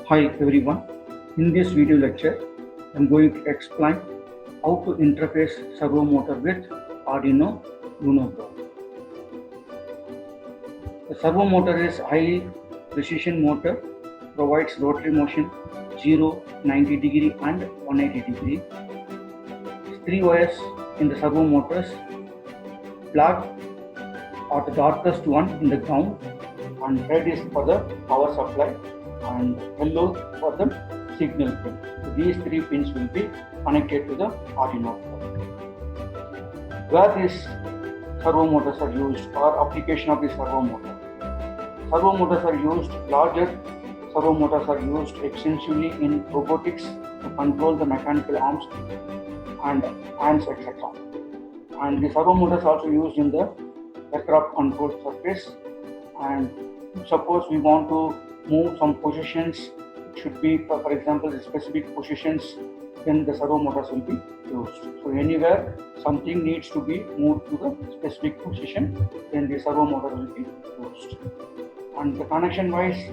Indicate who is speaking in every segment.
Speaker 1: Hi everyone, in this video lecture I am going to explain how to interface servo motor with Arduino Uno board. The servo motor is highly precision motor, provides rotary motion 0, 90 degree and 180 degree. 3 wires in the servo motors, black or the darkest one in the ground, and red is for the power supply and yellow for the signal pin. So these 3 pins will be connected to the Arduino board. Where these servo motors are used or application of the servo motor. Servo motors are used, larger servo motors are used extensively in robotics to control the mechanical arms and hands, etc. And the servo motors are also used in the aircraft control surface, and suppose we want to move some positions, it should be for example the specific positions, then the servo motors will be used. So anywhere something needs to be moved to the specific position, then the servo motor will be used. And the connection wise,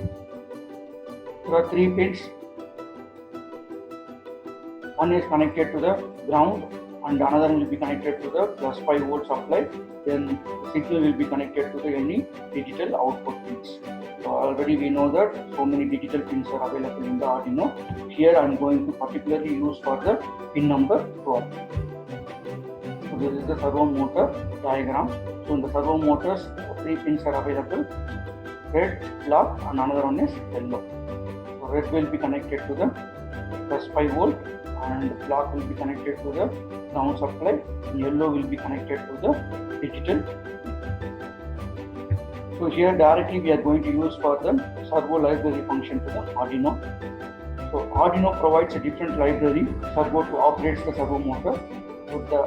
Speaker 1: there are 3 pins. One is connected to the ground and another will be connected to the plus 5 volt supply. Then the signal will be connected to the any digital output pins. So already we know that so many digital pins are available in the Arduino. Here I am going to particularly use for the pin number 12. So this is the servo motor diagram. So in the servo motors, 3 pins are available: red, black, and another one is yellow. So red will be connected to the plus 5 volt and black will be connected to the ground supply, and yellow will be connected to the digital. So here directly we are going to use for the servo library function to the Arduino. So Arduino provides a different library servo to operate the servo motor. So the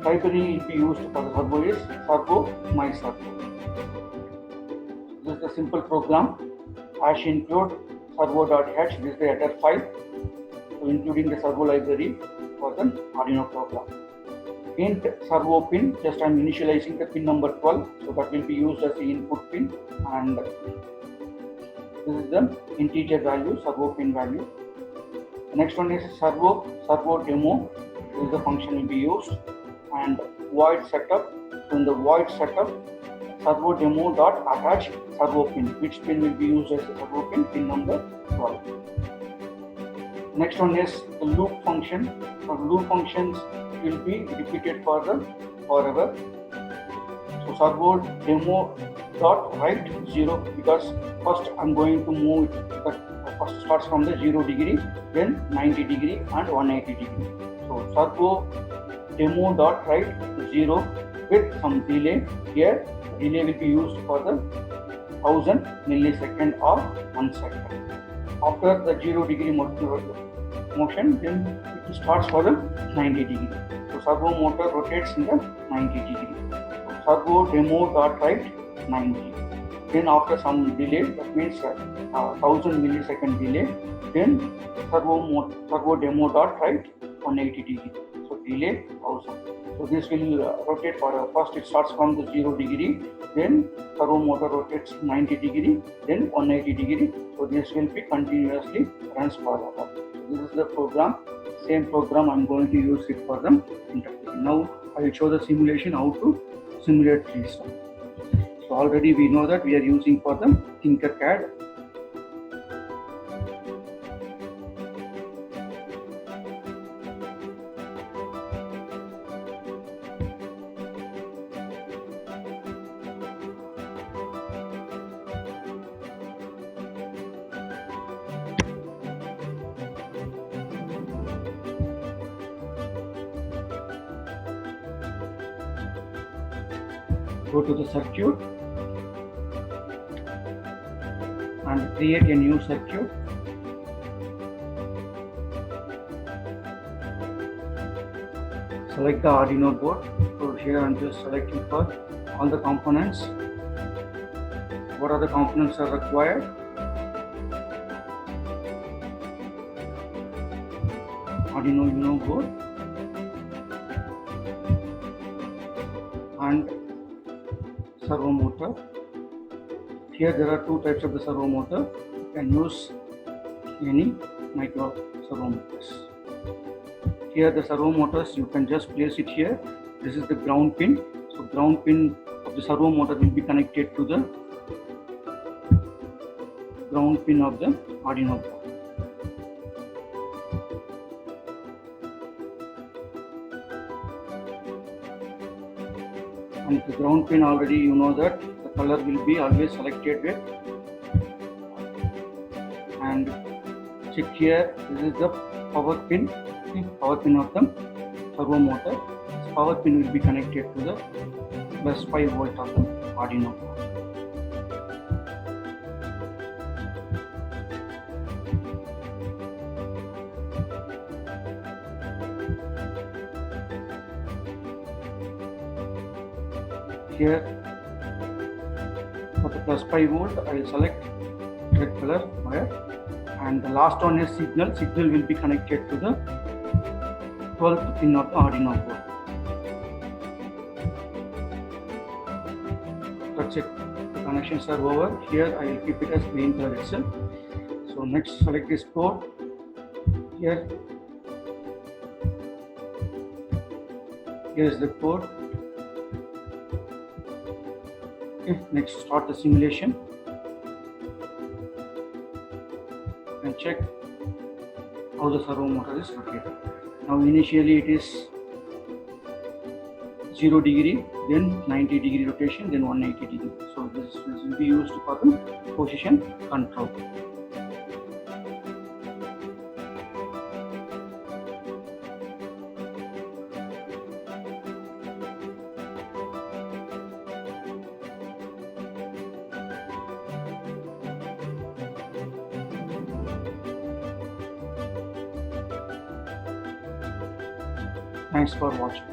Speaker 1: library will be used for the servo is servo my servo. This is the simple program. Hash include servo.h, this is the header file, so including the servo library for the Arduino program. Int servo pin, just I am initializing the pin number 12, so that will be used as the input pin, and this is the integer value, servo pin value. The next one is servo demo, this is the function will be used, and void setup. So in the void setup, servo demo dot attach servo pin, which pin will be used as a servo pin number 12. Next one is the loop function. So loop functions will be repeated for the forever. So servo demo dot write 0, because first I'm going to move it, first starts from the 0 degree, then 90 degree and 180 degree. So servo demo dot write 0 with some delay. Here delay will be used for the 1000 millisecond or 1 second. After the 0 degree motion, then it starts for the 90 degree. So servo motor rotates in the 90 degree. So servo demo dot write 90. Then after some delay, that means 1000 millisecond delay, then servo demo dot write 180 degree. So delay 1000. So this will rotate for first it starts from the 0 degree, then servo motor rotates 90 degree, then 180 degree. So this will be continuously runs forever. So this is the program. Same program I am going to use it for the interface. Now I will show the simulation how to simulate this one. So already we know that we are using for the Tinkercad. Go to the circuit and create a new circuit. Select the Arduino board. So here I am just selecting for all the components. What are the components are required? Arduino Uno board and servo motor. Here there are two types of the servo motor. can use any micro servo motors. Here the servo motors, you can just place it here. This is the ground pin. So ground pin of the servo motor will be connected to the ground pin of the Arduino board. And the ground pin, already you know that the color will be always selected with. And check here, this is the power pin, power pin of the servo motor. This power pin will be connected to the plus 5 volt of the Arduino board. Here for the plus 5 volt, I will select red color wire, and the last one is signal. Signal will be connected to the 12th pin of the Arduino board. That's it. The connections are over. Here I will keep it as green color itself. So next, select this code. Here is the code. Okay, next start the simulation and check how the servo motor is rotated. Now initially it is 0 degree, then 90 degree rotation, then 180 degree. So this will be used for the position control. Thanks for watching.